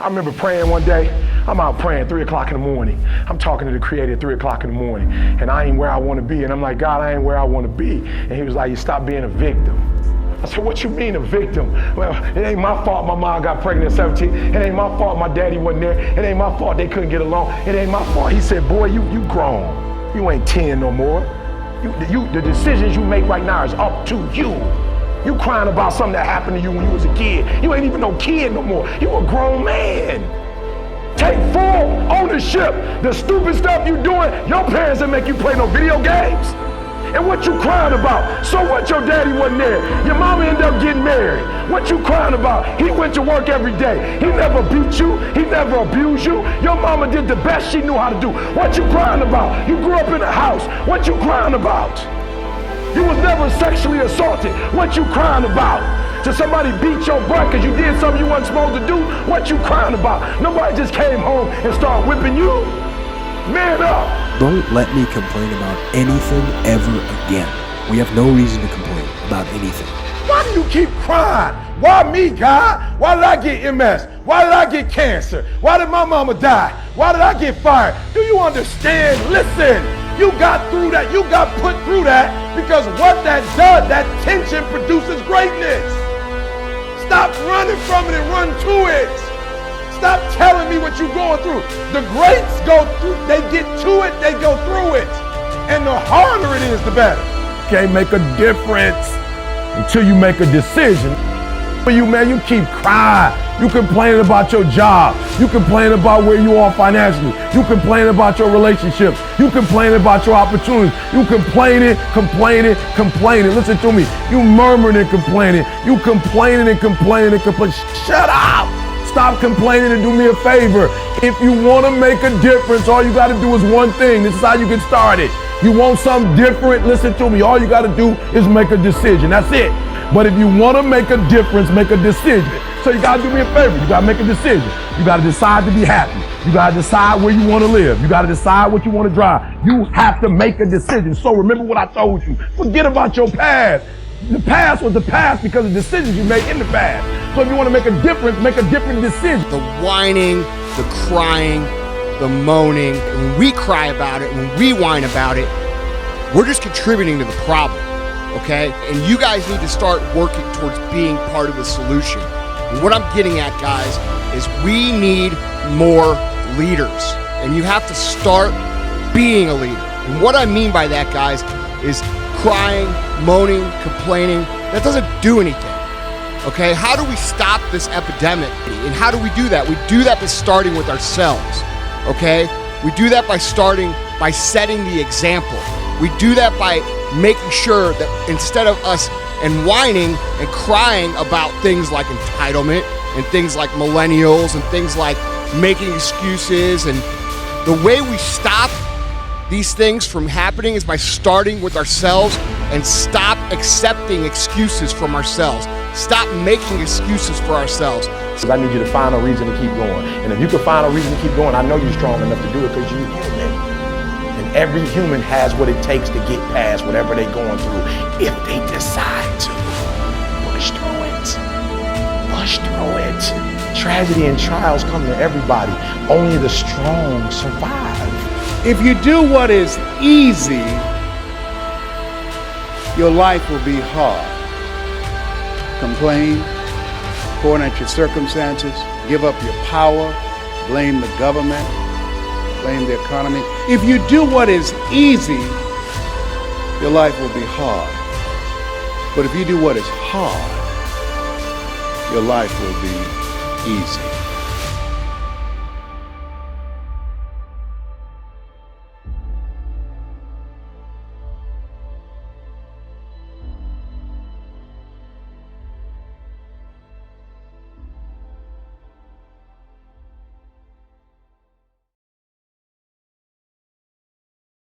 I remember praying one day. I'm out praying 3 o'clock in the morning. I'm talking to the Creator at 3 o'clock in the morning, and I ain't where I want to be. And I'm like, God, I ain't where I want to be. And he was like, you stop being a victim. I said, what you mean a victim? Well, it ain't my fault my mom got pregnant at 17. It ain't my fault my daddy wasn't there. It ain't my fault they couldn't get along. It ain't my fault. He said, boy, you grown. You ain't 10 no more. The decisions you make right now is up to you. You crying about something that happened to you when you was a kid. You ain't even no kid no more. You a grown man. Take full ownership. The stupid stuff you doing, your parents didn't make you play no video games. And what you crying about? So what your daddy wasn't there? Your mama ended up getting married. What you crying about? He went to work every day. He never beat you. He never abused you. Your mama did the best she knew how to do. What you crying about? You grew up in a house. What you crying about? You was never sexually assaulted. What you crying about? Did somebody beat your butt because you did something you wasn't supposed to do? What you crying about? Nobody just came home and started whipping you. Man up. Don't let me complain about anything ever again. We have no reason to complain about anything. Why do you keep crying? Why me, God? Why did I get MS? Why did I get cancer? Why did my mama die? Why did I get fired? Do you understand? Listen. You got through that. You got put through that because what that does, that tension produces greatness. Stop running from it and run to it. Stop telling me what you're going through. The greats go through, they get to it, they go through it. And the harder it is, the better. Can't make a difference until you make a decision. You, man, you keep crying. You complaining about your job. You complaining about where you are financially. You complaining about your relationships. You complaining about your opportunities. You complaining. Listen to me. You murmuring and complaining. You complaining and complaining. Shut up. Stop complaining and do me a favor. If you want to make a difference, all you got to do is one thing. This is how you get started. You want something different? Listen to me. All you got to do is make a decision. That's it. But if you want to make a difference, make a decision. So you got to do me a favor. You got to make a decision. You got to decide to be happy. You got to decide where you want to live. You got to decide what you want to drive. You have to make a decision. So remember what I told you. Forget about your past. The past was the past because of decisions you made in the past. So if you want to make a difference, make a different decision. The whining, the crying, the moaning, when we cry about it, when we whine about it, we're just contributing to the problem. Okay? And you guys need to start working towards being part of the solution. And what I'm getting at, guys, is we need more leaders. And you have to start being a leader. And what I mean by that, guys, is crying, moaning, complaining. That doesn't do anything. Okay? How do we stop this epidemic? And how do we do that? We do that by starting with ourselves. Okay? We do that by setting the example. We do that by making sure that instead of us and whining and crying about things like entitlement and things like millennials and things like making excuses, and the way we stop these things from happening is by starting with ourselves and stop accepting excuses from ourselves. Stop making excuses for ourselves. So I need you to find a reason to keep going. And if you can find a reason to keep going, I know you're strong enough to do it because you're human. And every human has what it takes to get past whatever they're going through if they decide to. Push through it. Push through it. Tragedy and trials come to everybody. Only the strong survive. If you do what is easy, your life will be hard. Complain, point at your circumstances, give up your power, blame the government, blame the economy. If you do what is easy, your life will be hard. But if you do what is hard, your life will be easy.